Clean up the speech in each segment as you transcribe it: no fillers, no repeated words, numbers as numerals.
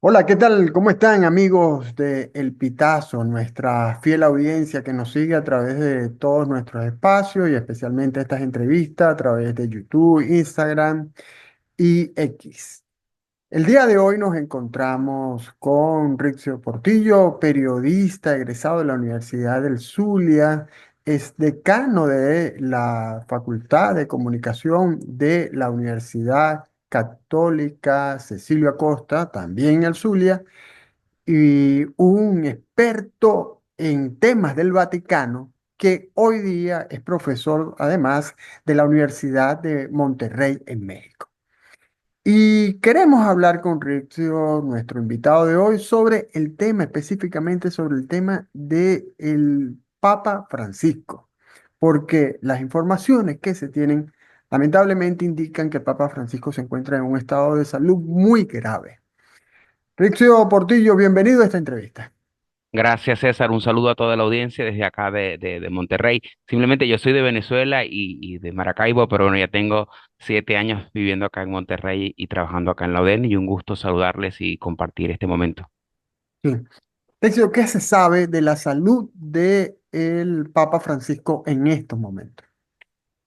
Hola, ¿qué tal? ¿Cómo están amigos de El Pitazo, nuestra fiel audiencia que nos sigue a través de todos nuestros espacios y especialmente estas entrevistas a través de YouTube, Instagram y X? El día de hoy nos encontramos con Rixio Portillo, periodista egresado de la Universidad del Zulia, es decano de la Facultad de Comunicación de la Universidad Católica Cecilio Acosta, también en el Zulia, y un experto en temas del Vaticano que hoy día es profesor además de la Universidad de Monterrey en México. Y queremos hablar con Rizzio, nuestro invitado de hoy, sobre el tema, específicamente sobre el tema del Papa Francisco, porque las informaciones que se tienen lamentablemente indican que el Papa Francisco se encuentra en un estado de salud muy grave. Rizzio Portillo, bienvenido a esta entrevista. Gracias, César. Un saludo a toda la audiencia desde acá de Monterrey. Simplemente yo soy de Venezuela y de Maracaibo, pero bueno, ya tengo 7 años viviendo acá en Monterrey y trabajando acá en la UDEN y un gusto saludarles y compartir este momento. Sí. Rizzio, ¿qué se sabe de la salud del Papa Francisco en estos momentos?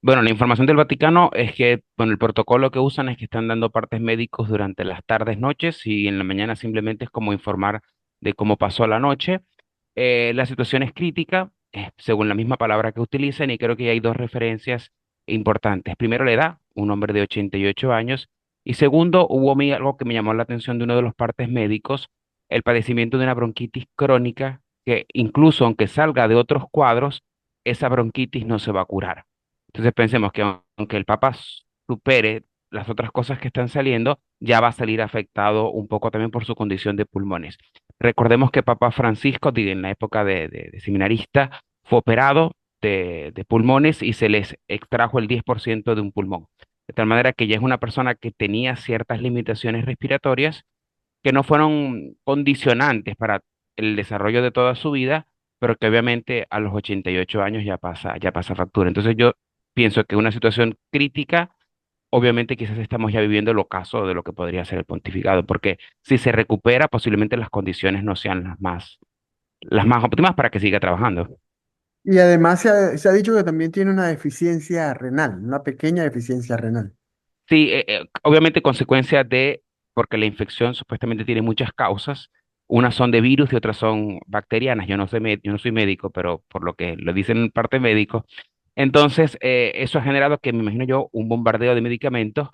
Bueno, la información del Vaticano es que, bueno, el protocolo que usan es que están dando partes médicos durante las tardes, noches y en la mañana simplemente es como informar de cómo pasó la noche. La situación es crítica, según la misma palabra que utilizan, y creo que hay dos referencias importantes. Primero, la edad, un hombre de 88 años, y segundo, hubo algo que me llamó la atención de uno de los partes médicos, el padecimiento de una bronquitis crónica, que incluso aunque salga de otros cuadros, esa bronquitis no se va a curar. Entonces pensemos que aunque el Papa supere las otras cosas que están saliendo, ya va a salir afectado un poco también por su condición de pulmones. Recordemos que Papa Francisco, en la época de seminarista, fue operado de pulmones y se les extrajo el 10% de un pulmón. De tal manera que ya es una persona que tenía ciertas limitaciones respiratorias que no fueron condicionantes para el desarrollo de toda su vida, pero que obviamente a los 88 años ya pasa factura. Entonces yo pienso que una situación crítica, obviamente quizás estamos ya viviendo el ocaso de lo que podría ser el pontificado, porque si se recupera, posiblemente las condiciones no sean las más óptimas para que siga trabajando. Y además se ha dicho que también tiene una deficiencia renal, una pequeña deficiencia renal. Sí, obviamente consecuencia de, porque la infección supuestamente tiene muchas causas, unas son de virus y otras son bacterianas. Yo no soy, yo no soy médico, pero por lo que lo dicen en parte médico, entonces eso ha generado que, me imagino yo, un bombardeo de medicamentos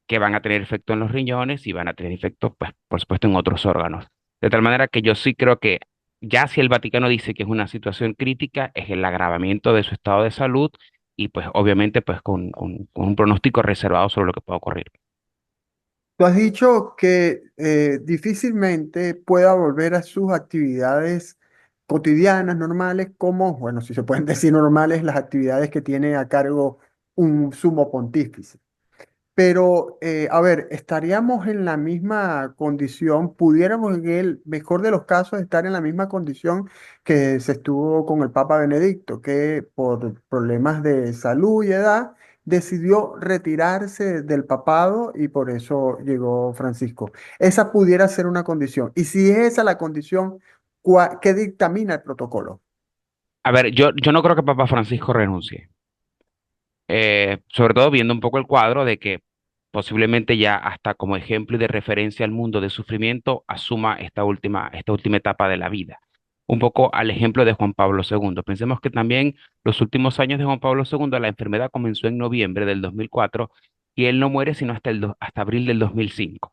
que van a tener efecto en los riñones y van a tener efecto, pues, por supuesto, en otros órganos. De tal manera que yo sí creo que ya si el Vaticano dice que es una situación crítica, es el agravamiento de su estado de salud y pues obviamente pues con un pronóstico reservado sobre lo que pueda ocurrir. Tú has dicho que difícilmente pueda volver a sus actividades cotidianas, normales, como, bueno, si se pueden decir normales, las actividades que tiene a cargo un sumo pontífice. Pero, a ver, estaríamos en la misma condición, pudiéramos en el mejor de los casos estar en la misma condición que se estuvo con el Papa Benedicto, que por problemas de salud y edad decidió retirarse del papado y por eso llegó Francisco. Esa pudiera ser una condición. Y si es esa la condición, ¿qué dictamina el protocolo? A ver, yo no creo que Papa Francisco renuncie. Sobre todo viendo un poco el cuadro de que posiblemente ya hasta como ejemplo y de referencia al mundo de sufrimiento asuma esta última etapa de la vida. Un poco al ejemplo de Juan Pablo II. Pensemos que también los últimos años de Juan Pablo II, la enfermedad comenzó en noviembre del 2004 y él no muere sino hasta abril del 2005.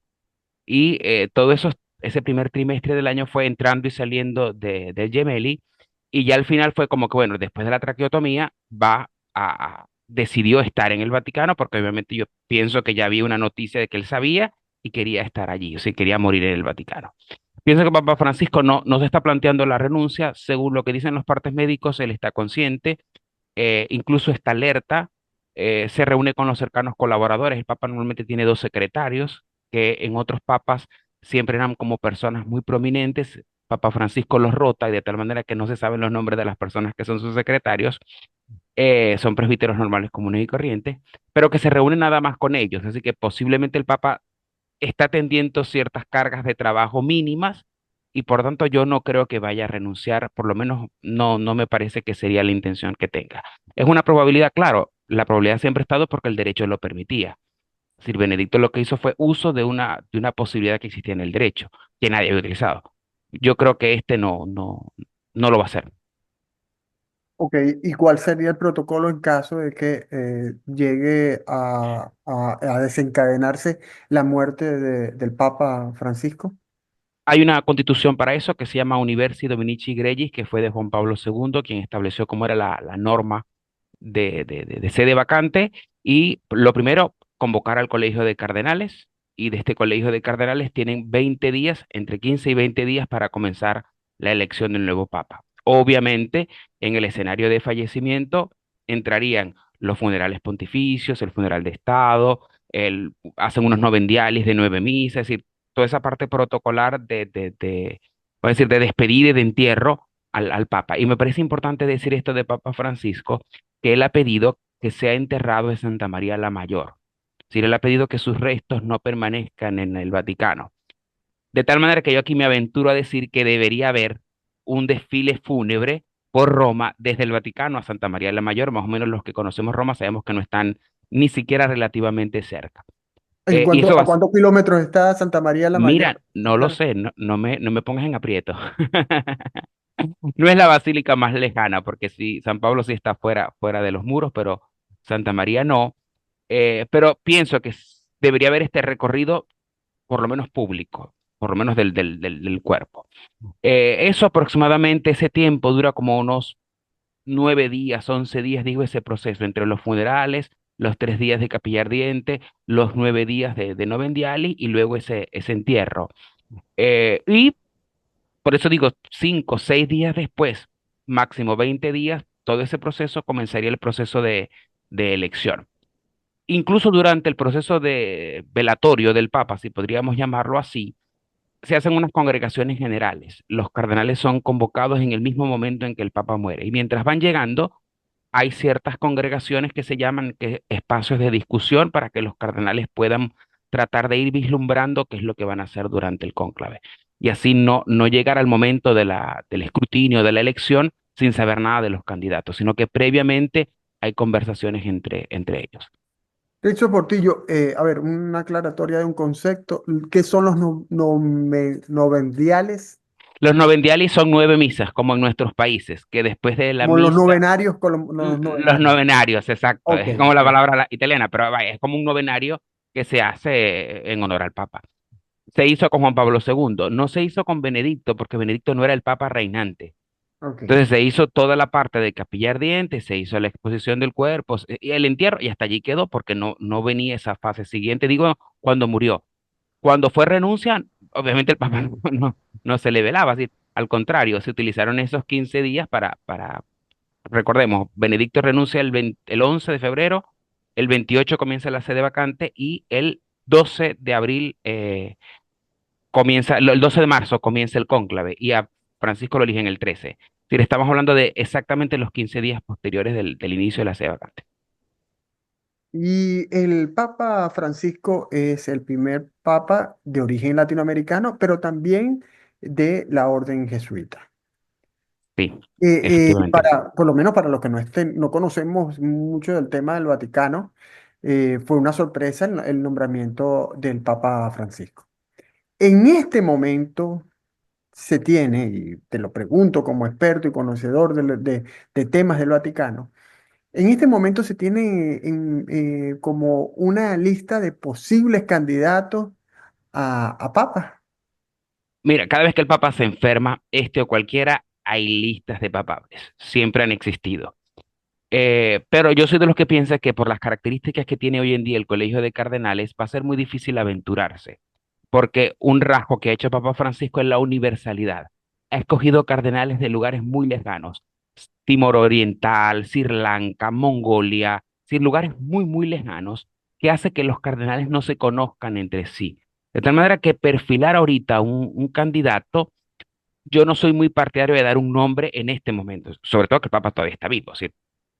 Y todo eso, ese primer trimestre del año fue entrando y saliendo de Gemelli y ya al final fue como que, bueno, después de la traqueotomía decidió estar en el Vaticano porque obviamente yo pienso que ya había una noticia de que él sabía y quería estar allí, o sea, quería morir en el Vaticano. Pienso que Papa Francisco no se está planteando la renuncia, según lo que dicen los partes médicos, él está consciente, incluso está alerta, se reúne con los cercanos colaboradores. El Papa normalmente tiene dos secretarios, que en otros papas siempre eran como personas muy prominentes. Papa Francisco los rota y de tal manera que no se saben los nombres de las personas que son sus secretarios. Son presbíteros normales, comunes y corrientes, pero que se reúnen nada más con ellos. Así que posiblemente el Papa está atendiendo ciertas cargas de trabajo mínimas y por tanto yo no creo que vaya a renunciar, por lo menos no me parece que sería la intención que tenga. Es una probabilidad, claro, la probabilidad siempre ha estado porque el derecho lo permitía. Es decir, Benedicto lo que hizo fue uso de una posibilidad que existía en el derecho, que nadie había utilizado. Yo creo que este no lo va a hacer. Ok, ¿y cuál sería el protocolo en caso de que llegue a desencadenarse la muerte del Papa Francisco? Hay una constitución para eso que se llama Universi Dominici Gregis, que fue de Juan Pablo II, quien estableció cómo era la norma de sede vacante. Y lo primero, convocar al colegio de cardenales. Y de este colegio de cardenales tienen 20 días, entre 15 y 20 días para comenzar la elección del nuevo papa. Obviamente, en el escenario de fallecimiento entrarían los funerales pontificios, el funeral de Estado, hacen unos novendialis de 9 misas, es decir, toda esa parte protocolar voy a decir, de despedida y de entierro al Papa. Y me parece importante decir esto de Papa Francisco, que él ha pedido que sea enterrado en Santa María la Mayor. Es decir, él ha pedido que sus restos no permanezcan en el Vaticano. De tal manera que yo aquí me aventuro a decir que debería haber un desfile fúnebre por Roma desde el Vaticano a Santa María la Mayor. Más o menos los que conocemos Roma sabemos que no están ni siquiera relativamente cerca. Y eso va ¿A a ser, cuántos kilómetros está Santa María la Mayor? mira, no lo sé, no me pongas en aprieto. No es la basílica más lejana, porque sí, San Pablo sí está fuera de los muros, pero Santa María no. Pero pienso que debería haber este recorrido, por lo menos público, por lo menos del cuerpo. Eso aproximadamente, ese tiempo dura como unos 9 días, 11 días, digo, ese proceso entre los funerales, los 3 días de capilla ardiente, los 9 días de novendiali y luego ese entierro. Y por eso digo, 5, 6 días después, máximo 20 días, todo ese proceso comenzaría el proceso de elección. Incluso durante el proceso de velatorio del Papa, si podríamos llamarlo así, se hacen unas congregaciones generales. Los cardenales son convocados en el mismo momento en que el Papa muere. Y mientras van llegando, hay ciertas congregaciones que se llaman espacios de discusión para que los cardenales puedan tratar de ir vislumbrando qué es lo que van a hacer durante el cónclave. Y así no llegar al momento del escrutinio, de la elección, sin saber nada de los candidatos, sino que previamente hay conversaciones entre ellos. Richo Portillo, a ver, una aclaratoria de un concepto. ¿Qué son los novendiales? Los novendiales son 9 misas, como en nuestros países, que después de la Como los misa, novenarios, los los novenarios. novenarios, exacto, Ok, es como la ok, palabra italiana, pero vaya, es como un novenario que se hace en honor al Papa. Se hizo con Juan Pablo II, no se hizo con Benedicto, porque Benedicto no era el Papa reinante. ok. Entonces se hizo toda la parte de capilla ardiente, se hizo la exposición del cuerpo, y el entierro, y hasta allí quedó, porque no venía esa fase siguiente, digo, cuando murió. Cuando fue renuncia, obviamente el Papa no se le velaba, así, al contrario, se utilizaron esos 15 días recordemos, Benedicto renuncia el 11 de febrero, el 28 comienza la sede vacante y el 12 de abril el 12 de marzo comienza el cónclave y a Francisco lo eligen el 13. Es decir, estamos hablando de exactamente los 15 días posteriores del inicio de la sede vacante. Y el Papa Francisco es el primer papa de origen latinoamericano, pero también de la orden jesuita. Sí, efectivamente. Por lo menos para los que no conocemos mucho del tema del Vaticano, fue una sorpresa el nombramiento del Papa Francisco. En este momento se tiene, y te lo pregunto como experto y conocedor de temas del Vaticano, en este momento se tiene como una lista de posibles candidatos a papa. Mira, cada vez que el Papa se enferma, este o cualquiera, hay listas de papables. Siempre han existido. Pero yo soy de los que piensa que por las características que tiene hoy en día el Colegio de Cardenales va a ser muy difícil aventurarse, porque un rasgo que ha hecho Papa Francisco es la universalidad. Ha escogido cardenales de lugares muy lejanos, Timor Oriental, Sri Lanka, Mongolia, sí, lugares muy lejanos, que hace que los cardenales no se conozcan entre sí. De tal manera que perfilar ahorita un candidato, yo no soy muy partidario de dar un nombre en este momento, sobre todo que el Papa todavía está vivo. ¿Sí?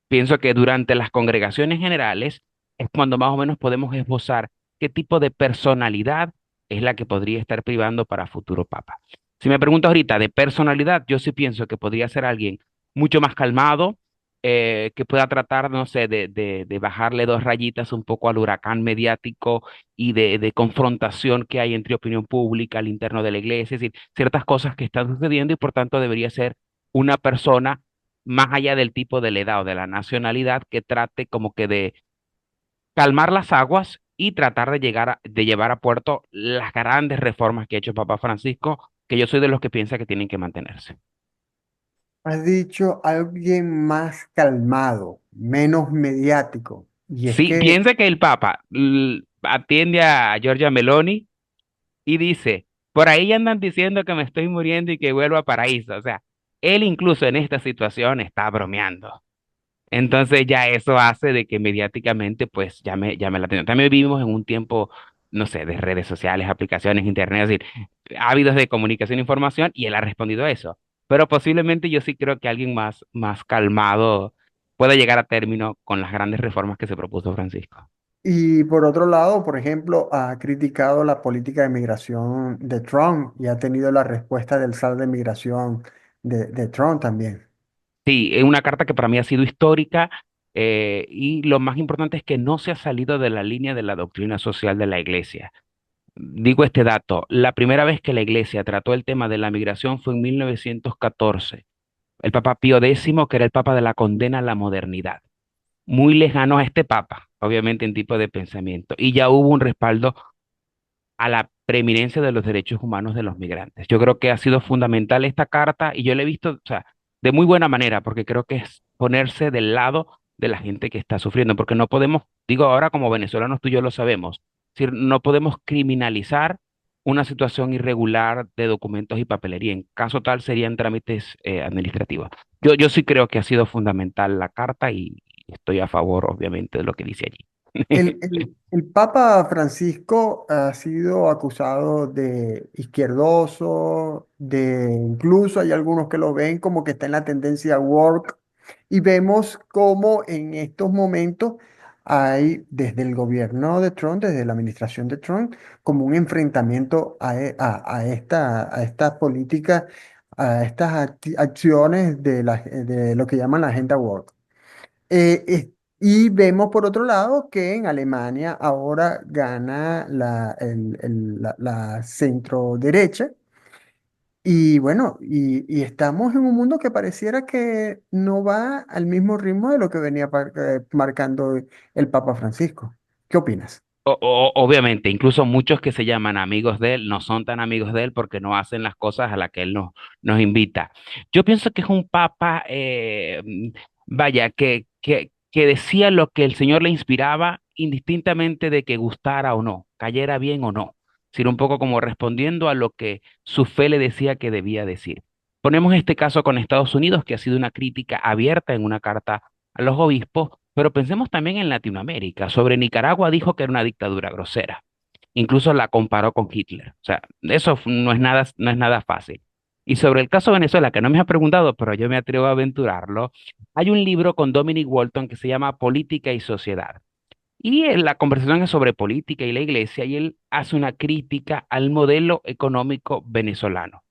Pienso que durante las congregaciones generales es cuando más o menos podemos esbozar qué tipo de personalidad es la que podría estar privando para futuro papa. Si me preguntas ahorita de personalidad, yo sí pienso que podría ser alguien mucho más calmado, que pueda tratar, no sé, de bajarle dos rayitas un poco al huracán mediático y de confrontación que hay entre opinión pública al interno de la iglesia, es decir, ciertas cosas que están sucediendo y por tanto debería ser una persona más allá del tipo de la edad o de la nacionalidad que trate como que de calmar las aguas y tratar de de llevar a puerto las grandes reformas que ha hecho Papa Francisco, que yo soy de los que piensa que tienen que mantenerse. Has dicho alguien más calmado, menos mediático. Y es Sí, que piensa que el Papa atiende a Giorgia Meloni y dice, por ahí andan diciendo que me estoy muriendo y que vuelvo a paraíso. O sea, él incluso en esta situación está bromeando. Entonces ya eso hace de que mediáticamente pues llame la atención. También vivimos en un tiempo, no sé, de redes sociales, aplicaciones, internet, es decir, ávidos de comunicación e información y él ha respondido a eso. Pero posiblemente yo sí creo que alguien más calmado pueda llegar a término con las grandes reformas que se propuso Francisco. Y por otro lado, por ejemplo, ha criticado la política de migración de Trump y ha tenido la respuesta del SAL de migración de Trump también. Sí, es una carta que para mí ha sido histórica, y lo más importante es que no se ha salido de la línea de la doctrina social de la Iglesia. Digo este dato, la primera vez que la Iglesia trató el tema de la migración fue en 1914. El Papa Pío X, que era el Papa de la condena a la modernidad, muy lejano a este Papa, obviamente en tipo de pensamiento, y ya hubo un respaldo a la preeminencia de los derechos humanos de los migrantes. Yo creo que ha sido fundamental esta carta y yo la he visto, o sea, de muy buena manera, porque creo que es ponerse del lado de la gente que está sufriendo, porque no podemos, digo ahora como venezolanos tú y yo lo sabemos, es decir, no podemos criminalizar una situación irregular de documentos y papelería. En caso tal serían trámites administrativos. Yo sí creo que ha sido fundamental la carta y estoy a favor, obviamente, de lo que dice allí. El Papa Francisco ha sido acusado de izquierdoso, de incluso hay algunos que lo ven como que está en la tendencia woke, y vemos cómo en estos momentos hay desde el gobierno de Trump, desde la administración de Trump, como un enfrentamiento a estas políticas, a estas acciones de lo que llaman la agenda woke. Y vemos por otro lado que en Alemania ahora gana la centro derecha. Y bueno, y estamos en un mundo que pareciera que no va al mismo ritmo de lo que venía marcando el Papa Francisco. ¿Qué opinas? Obviamente, incluso muchos que se llaman amigos de él no son tan amigos de él porque no hacen las cosas a las que él nos invita. Yo pienso que es un papa, vaya, que decía lo que el Señor le inspiraba indistintamente de que gustara o no, cayera bien o no, sino un poco como respondiendo a lo que su fe le decía que debía decir. Ponemos este caso con Estados Unidos, que ha sido una crítica abierta en una carta a los obispos, pero pensemos también en Latinoamérica. Sobre Nicaragua dijo que era una dictadura grosera. Incluso la comparó con Hitler. O sea, no es nada fácil. Y sobre el caso de Venezuela, que no me ha preguntado, pero yo me atrevo a aventurarlo, hay un libro con Dominic Walton que se llama Política y Sociedad. Y la conversación es sobre política y la iglesia, y él hace una crítica al modelo económico venezolano.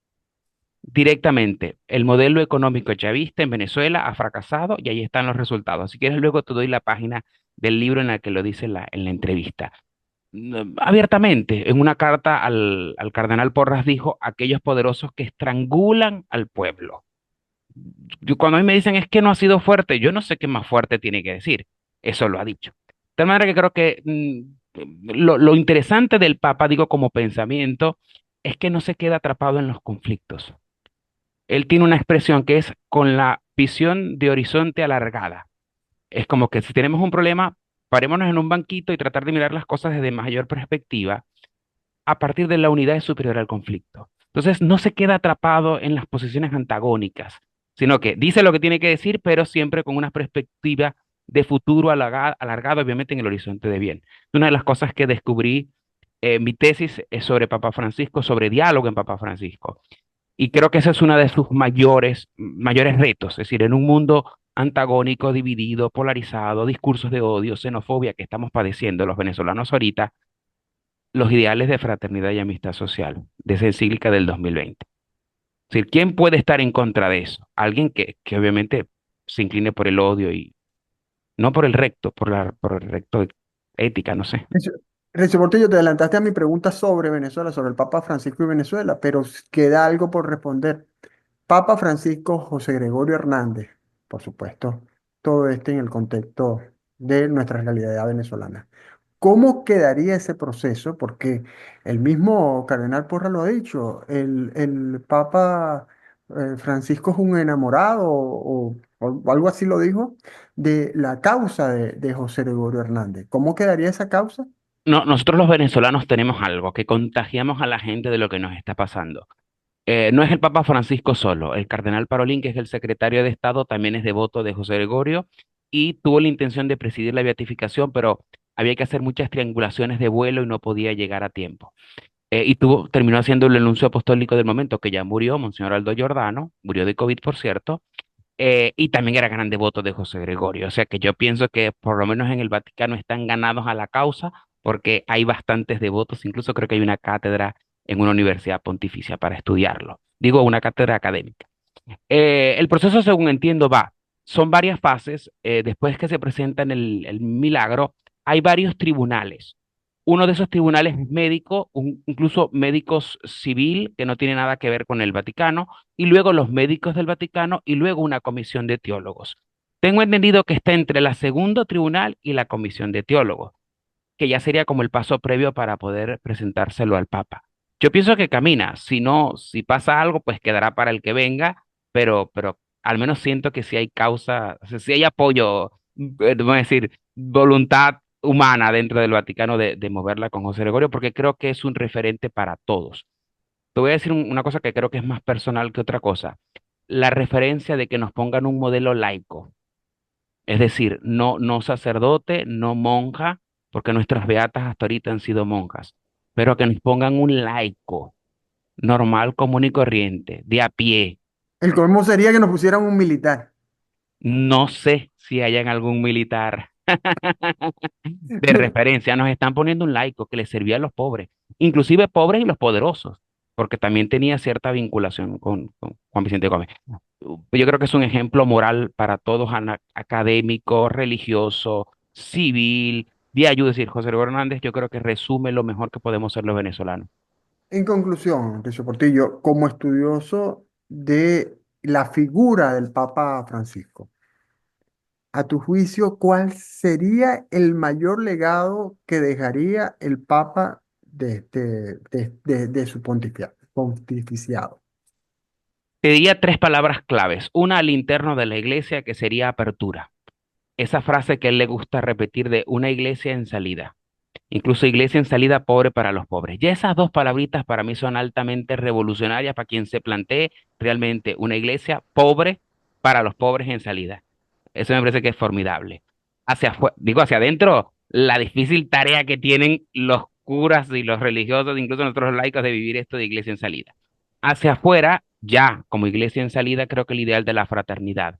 Directamente, el modelo económico chavista en Venezuela ha fracasado y ahí están los resultados. Si quieres, luego te doy la página del libro en la que lo dice en la entrevista. Abiertamente, en una carta al cardenal Porras dijo, aquellos poderosos que estrangulan al pueblo. Cuando a mí me dicen es que no ha sido fuerte, yo no sé qué más fuerte tiene que decir. Eso lo ha dicho. De tal manera que creo que lo interesante del Papa, digo como pensamiento, es que no se queda atrapado en los conflictos. Él tiene una expresión que es con la visión de horizonte alargada. Es como que si tenemos un problema, parémonos en un banquito y tratar de mirar las cosas desde mayor perspectiva a partir de la unidad superior al conflicto. Entonces, no se queda atrapado en las posiciones antagónicas, sino que dice lo que tiene que decir, pero siempre con una perspectiva de futuro alargado, obviamente en el horizonte de bien. Una de las cosas que descubrí en mi tesis es sobre Papa Francisco, sobre diálogo en Papa Francisco. Y creo que ese es uno de sus mayores retos, es decir, en un mundo antagónico, dividido, polarizado, discursos de odio, xenofobia que estamos padeciendo los venezolanos ahorita, los ideales de fraternidad y amistad social, de esa encíclica del 2020. Es decir, ¿quién puede estar en contra de eso? Alguien que obviamente se incline por el odio y no por el recto, por el recto de ética, no sé. Richie Richie Portillo, te adelantaste a mi pregunta sobre Venezuela, sobre el Papa Francisco y Venezuela, pero queda algo por responder. Papa Francisco José Gregorio Hernández, por supuesto, todo esto en el contexto de nuestra realidad venezolana. ¿Cómo quedaría ese proceso? Porque el mismo Cardenal Porra lo ha dicho, el Papa Francisco es un enamorado o algo así lo dijo, de la causa de José Gregorio Hernández. ¿Cómo quedaría esa causa? No, nosotros los venezolanos tenemos algo, que contagiamos a la gente de lo que nos está pasando. No es el Papa Francisco solo, el cardenal Parolín, que es el secretario de Estado, también es devoto de José Gregorio y tuvo la intención de presidir la beatificación, pero había que hacer muchas triangulaciones de vuelo y no podía llegar a tiempo. Terminó haciendo el anuncio apostólico del momento, que ya murió, Monseñor Aldo Giordano, murió de COVID, por cierto, y también era gran devoto de José Gregorio. O sea que yo pienso que por lo menos en el Vaticano están ganados a la causa porque hay bastantes devotos, incluso creo que hay una cátedra en una universidad pontificia para estudiarlo. Digo, una cátedra académica. El proceso, según entiendo, son varias fases. Después que se presenta en el milagro, hay varios tribunales. Uno de esos tribunales es médico, incluso médicos civil, que no tiene nada que ver con el Vaticano, y luego los médicos del Vaticano, y luego una comisión de teólogos. Tengo entendido que está entre la segundo tribunal y la comisión de teólogos, que ya sería como el paso previo para poder presentárselo al Papa. Yo pienso que camina, si no, si pasa algo, pues quedará para el que venga, pero al menos siento que si hay causa, o sea, si hay apoyo, vamos a decir, voluntad humana dentro del Vaticano de moverla con José Gregorio, porque creo que es un referente para todos. Te voy a decir una cosa que creo que es más personal que otra cosa. La referencia de que nos pongan un modelo laico, es decir, no sacerdote, no monja, porque nuestras beatas hasta ahorita han sido monjas, pero que nos pongan un laico, normal, común y corriente, de a pie. El colmo sería que nos pusieran un militar. No sé si hayan algún militar de referencia. Nos están poniendo un laico que le servía a los pobres, inclusive pobres y los poderosos, porque también tenía cierta vinculación con Juan Vicente Gómez. Yo creo que es un ejemplo moral para todos, académico, religioso, civil, de ayuda. Es decir, José Gregorio Hernández, yo creo que resume lo mejor que podemos ser los venezolanos. En conclusión, Enrique Portillo, como estudioso de la figura del Papa Francisco, a tu juicio, ¿cuál sería el mayor legado que dejaría el Papa de su pontificiado? Te diría tres palabras claves. Una al interno de la iglesia, que sería apertura. Esa frase que a él le gusta repetir de una iglesia en salida. Incluso iglesia en salida pobre para los pobres. Ya esas dos palabritas para mí son altamente revolucionarias para quien se plantee realmente una iglesia pobre para los pobres en salida. Eso me parece que es formidable. Digo, hacia adentro, la difícil tarea que tienen los curas y los religiosos, incluso nosotros los laicos, de vivir esto de iglesia en salida. Hacia afuera, ya como iglesia en salida, creo que el ideal de la fraternidad,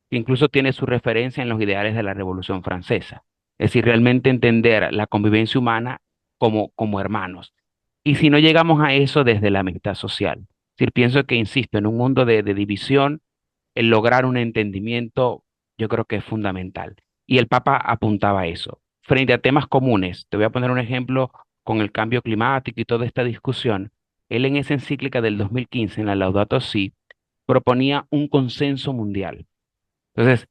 que incluso tiene su referencia en los ideales de la Revolución Francesa. Es decir, realmente entender la convivencia humana como hermanos. Y si no llegamos a eso desde la amistad social, es decir, pienso que, insisto, en un mundo de división, el lograr un entendimiento, yo creo que es fundamental. Y el Papa apuntaba a eso. Frente a temas comunes, te voy a poner un ejemplo con el cambio climático y toda esta discusión. Él en esa encíclica del 2015, en la Laudato Si, proponía un consenso mundial. Entonces,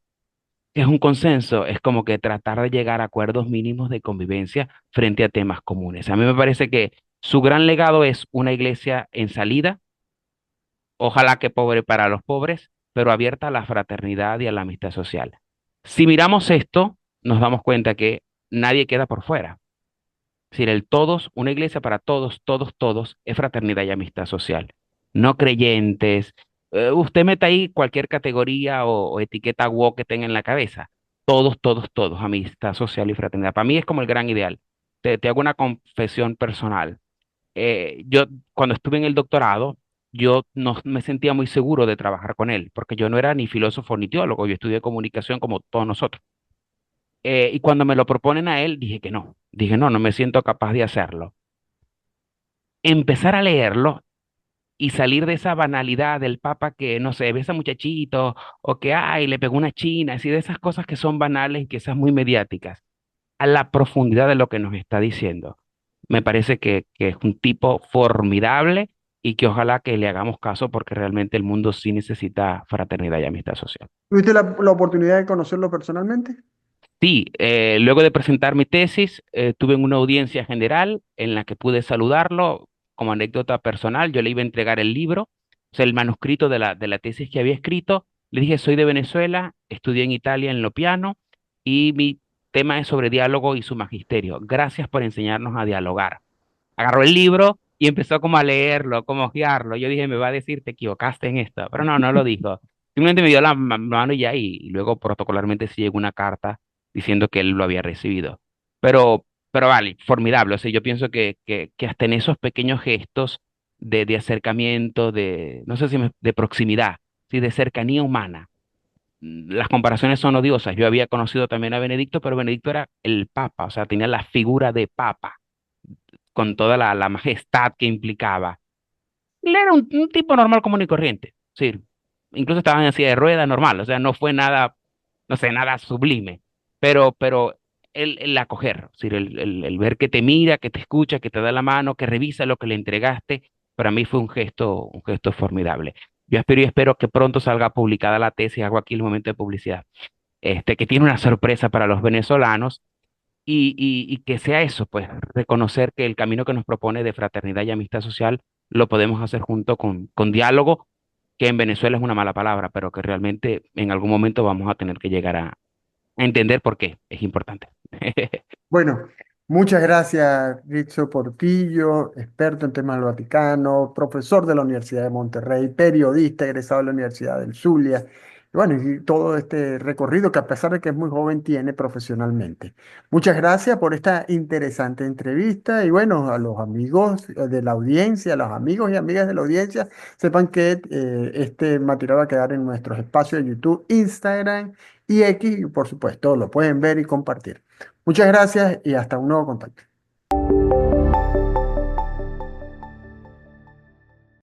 ¿qué es un consenso? Es como que tratar de llegar a acuerdos mínimos de convivencia frente a temas comunes. A mí me parece que su gran legado es una iglesia en salida, ojalá que pobre para los pobres, pero abierta a la fraternidad y a la amistad social. Si miramos esto, nos damos cuenta que nadie queda por fuera. Es decir, el todos, una iglesia para todos, todos, todos, es fraternidad y amistad social. No creyentes. Usted meta ahí cualquier categoría o etiqueta woke que tenga en la cabeza. Todos, todos, todos, amistad social y fraternidad. Para mí es como el gran ideal. Te hago una confesión personal. Yo, cuando estuve en el doctorado, yo no me sentía muy seguro de trabajar con él, porque yo no era ni filósofo ni teólogo, yo estudié comunicación como todos nosotros. Y cuando me lo proponen a él, dije que no. Dije, no, no me siento capaz de hacerlo. empezar a leerlo y salir de esa banalidad del papa que, no sé, besa muchachito o que, ay, le pegó una china, así de esas cosas que son banales y quizás muy mediáticas, a la profundidad de lo que nos está diciendo. Me parece que es un tipo formidable y que ojalá que le hagamos caso porque realmente el mundo sí necesita fraternidad y amistad social. ¿Tuviste la oportunidad de conocerlo personalmente? Sí, luego de presentar mi tesis, tuve una audiencia general en la que pude saludarlo como anécdota personal. Yo le iba a entregar el libro, o sea, el manuscrito de la tesis que había escrito. Le dije, soy de Venezuela, estudié en Italia en lo piano y mi tema es sobre diálogo y su magisterio. Gracias por enseñarnos a dialogar. Agarró el libro y empezó como a leerlo, como a hojearlo. Yo dije, me va a decir, te equivocaste en esto, pero no, no lo dijo. Simplemente me dio la mano y ya, y luego protocolarmente sí llegó una carta diciendo que él lo había recibido. Pero vale, formidable. O sea, yo pienso que hasta en esos pequeños gestos de acercamiento, de, no sé si de proximidad, sí, de cercanía humana, las comparaciones son odiosas. Yo había conocido también a Benedicto, pero Benedicto era el papa, o sea, tenía la figura de papa con toda la majestad que implicaba. Él era un tipo normal, común y corriente. Sí, incluso estaba en silla de ruedas normal, o sea, no fue nada, no sé, nada sublime, pero el acoger, es decir, el ver que te mira, que te escucha, que te da la mano, que revisa lo que le entregaste, para mí fue un gesto formidable. Yo espero y espero que pronto salga publicada la tesis, hago aquí el momento de publicidad, que tiene una sorpresa para los venezolanos y que sea eso, pues reconocer que el camino que nos propone de fraternidad y amistad social lo podemos hacer junto con diálogo, que en Venezuela es una mala palabra, pero que realmente en algún momento vamos a tener que llegar a entender por qué es importante. Bueno, muchas gracias, Rizzo Portillo, experto en temas del Vaticano, profesor de la Universidad de Monterrey, periodista egresado de la Universidad del Zulia. Y bueno, y todo este recorrido que a pesar de que es muy joven tiene profesionalmente. Muchas gracias por esta interesante entrevista y bueno, a los amigos de la audiencia, a los amigos y amigas de la audiencia, sepan que este material va a quedar en nuestros espacios de YouTube, Instagram y X y por supuesto lo pueden ver y compartir. Muchas gracias y hasta un nuevo contacto.